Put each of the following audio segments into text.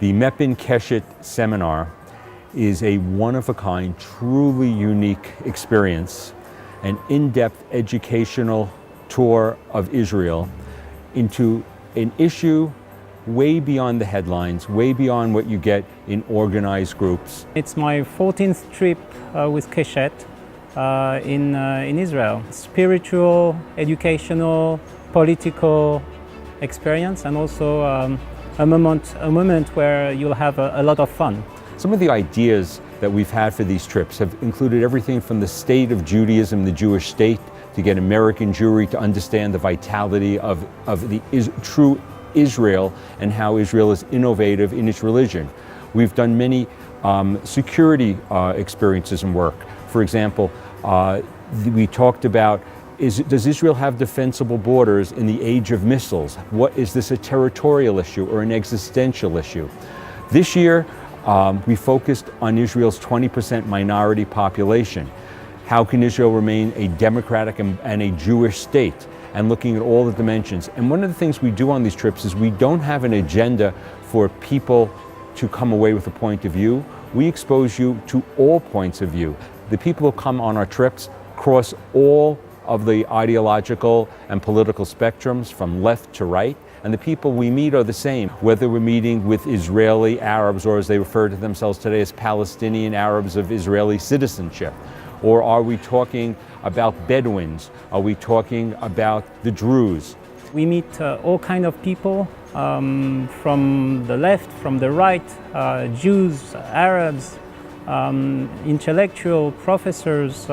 The MEPIN Keshet seminar is a one-of-a-kind, truly unique experience, an in-depth educational tour of Israel into an issue way beyond the headlines, way beyond what you get in organized groups. It's my 14th trip with Keshet in Israel. Spiritual, educational, political experience, and also a moment where you'll have a lot of fun. Some of the ideas that we've had for these trips have included everything from the state of Judaism, the Jewish state, to get American Jewry to understand the vitality of the true Israel and how Israel is innovative in its religion. We've done many security experiences and work. For example, we talked about, does Israel have defensible borders in the age of missiles? Is this a territorial issue or an existential issue? This year, we focused on Israel's 20% minority population. How can Israel remain a democratic and a Jewish state? And looking at all the dimensions. And one of the things we do on these trips is we don't have an agenda for people to come away with a point of view. We expose you to all points of view. The people who come on our trips cross all of the ideological and political spectrums from left to right. And the people we meet are the same, whether we're meeting with Israeli Arabs, or as they refer to themselves today as Palestinian Arabs of Israeli citizenship. Or are we talking about Bedouins? Are we talking about the Druze? We meet all kinds of people from the left, from the right, Jews, Arabs, intellectual professors,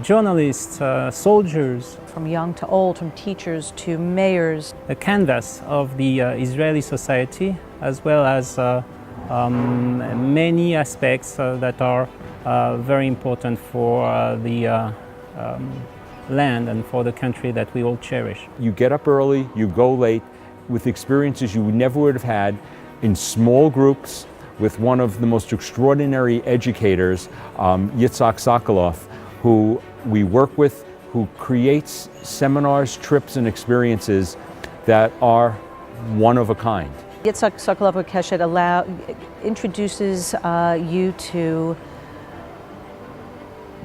journalists, soldiers. From young to old, from teachers to mayors. A canvas of the Israeli society, as well as many aspects that are very important for the land and for the country that we all cherish. You get up early, you go late, with experiences you never would have had in small groups with one of the most extraordinary educators, Yitzhak Sokoloff, who we work with, who creates seminars, trips, and experiences that are one of a kind. Yitzhak Sokoloff with Keshet introduces you to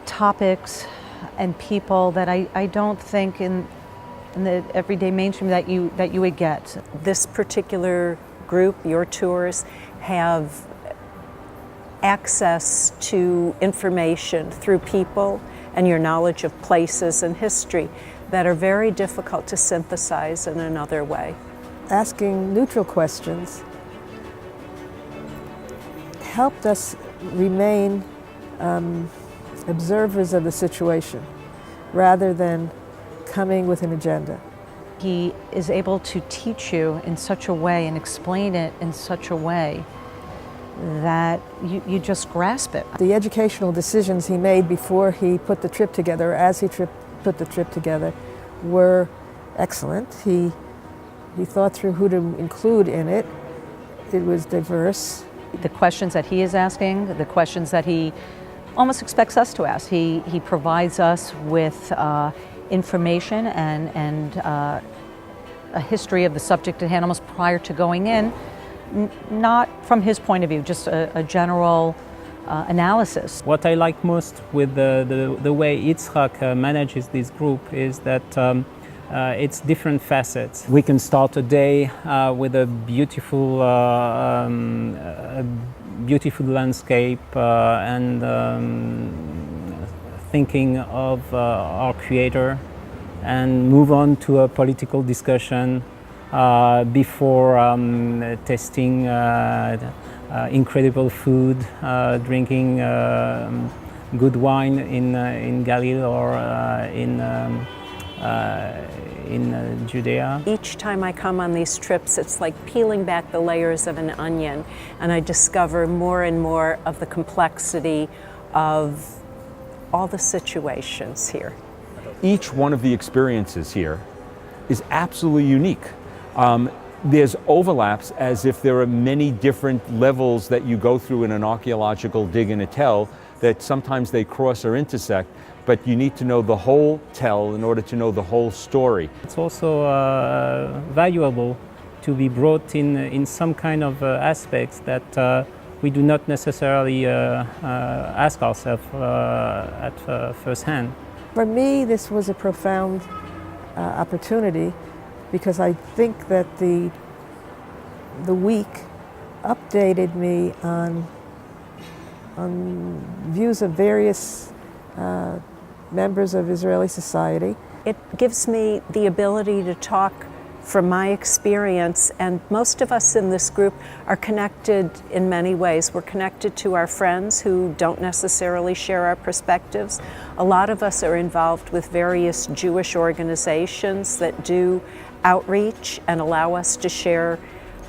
topics and people that I don't think in the everyday mainstream that you would get. This particular group, your tours, have access to information through people and your knowledge of places and history that are very difficult to synthesize in another way. Asking neutral questions helped us remain observers of the situation rather than coming with an agenda. He is able to teach you in such a way and explain it in such a way that you just grasp it. The educational decisions he made before he put the trip together, as he put the trip together, were excellent. He thought through who to include in it. It was diverse. The questions that he is asking, the questions that he almost expects us to ask. He provides us with information and a history of the subject at hand almost prior to going in, not from his point of view, just a general analysis. What I like most with the way Yitzhak manages this group is that it's different facets. We can start a day with a beautiful landscape and thinking of our Creator, and move on to a political discussion before tasting incredible food, drinking good wine in Galilee or in Judea. Each time I come on these trips, it's like peeling back the layers of an onion, and I discover more and more of the complexity of all the situations here. Each one of the experiences here is absolutely unique. There's overlaps as if there are many different levels that you go through in an archaeological dig in a tell, that sometimes they cross or intersect, but you need to know the whole tell in order to know the whole story. It's also valuable to be brought in some kind of aspects that we do not necessarily ask ourselves at first hand. For me, this was a profound opportunity because I think that the week updated me on views of various members of Israeli society. It gives me the ability to talk from my experience, and most of us in this group are connected in many ways. We're connected to our friends who don't necessarily share our perspectives. A lot of us are involved with various Jewish organizations that do outreach and allow us to share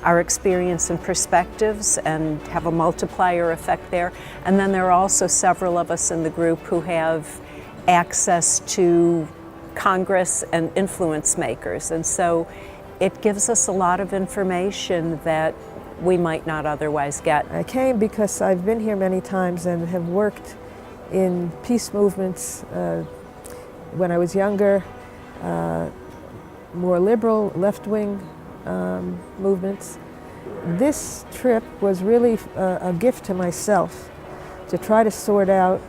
our experience and perspectives and have a multiplier effect there. And then there are also several of us in the group who have access to Congress and influence makers, and so it gives us a lot of information that we might not otherwise get. I came because I've been here many times and have worked in peace movements when I was younger, more liberal, left-wing movements. This trip was really a gift to myself to try to sort out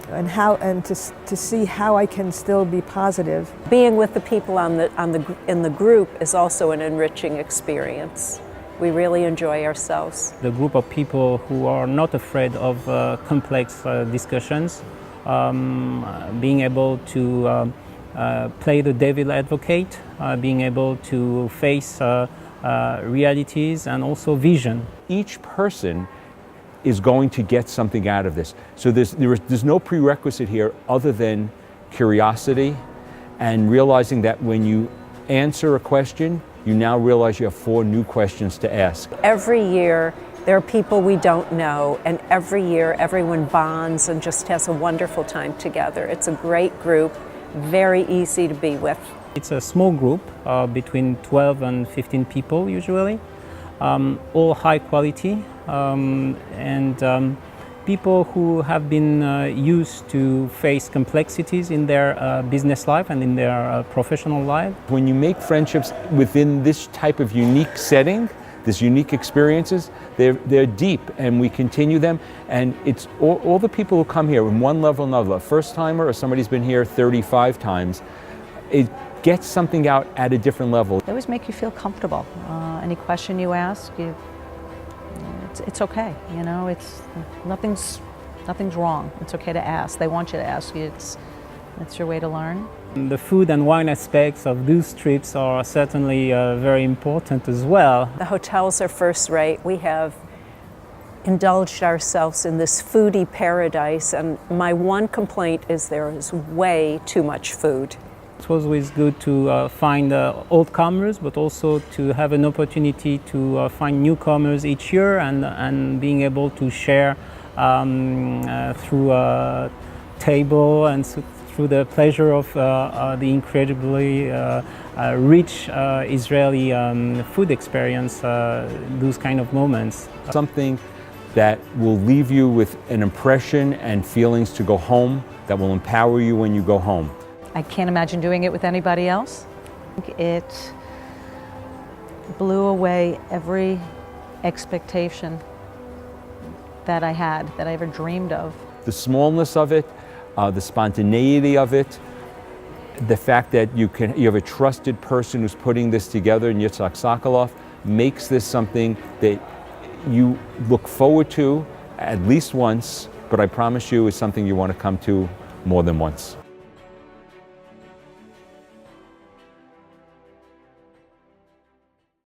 and to see how I can still be positive. Being with the people in the group is also an enriching experience. We really enjoy ourselves. The group of people who are not afraid of complex discussions, being able to play the devil advocate, being able to face realities and also vision. Each person is going to get something out of this. So there's no prerequisite here other than curiosity and realizing that when you answer a question, you now realize you have 4 new questions to ask. Every year there are people we don't know, and every year everyone bonds and just has a wonderful time together. It's a great group, very easy to be with. It's a small group, between 12 and 15 people usually, all high quality, and people who have been used to face complexities in their business life and in their professional life. When you make friendships within this type of unique setting, this unique experiences, they're deep, and we continue them. And it's all the people who come here in one level or another, a first timer or somebody who's been here 35 times, it gets something out at a different level. They always make you feel comfortable. Any question you ask, it's okay. You know, nothing's wrong. It's okay to ask. They want you to ask. It's your way to learn. The food and wine aspects of those trips are certainly very important as well. The hotels are first rate. We have indulged ourselves in this foodie paradise, and my one complaint is there is way too much food. It was always good to find old comers, but also to have an opportunity to find newcomers each year, and being able to share through a table and through the pleasure of the incredibly rich Israeli food experience, those kind of moments. Something that will leave you with an impression and feelings to go home, that will empower you when you go home. I can't imagine doing it with anybody else. It blew away every expectation that I had, that I ever dreamed of. The smallness of it, the spontaneity of it, the fact that you have a trusted person who's putting this together, and Yitzhak Sokolov, makes this something that you look forward to at least once, but I promise you it's something you want to come to more than once.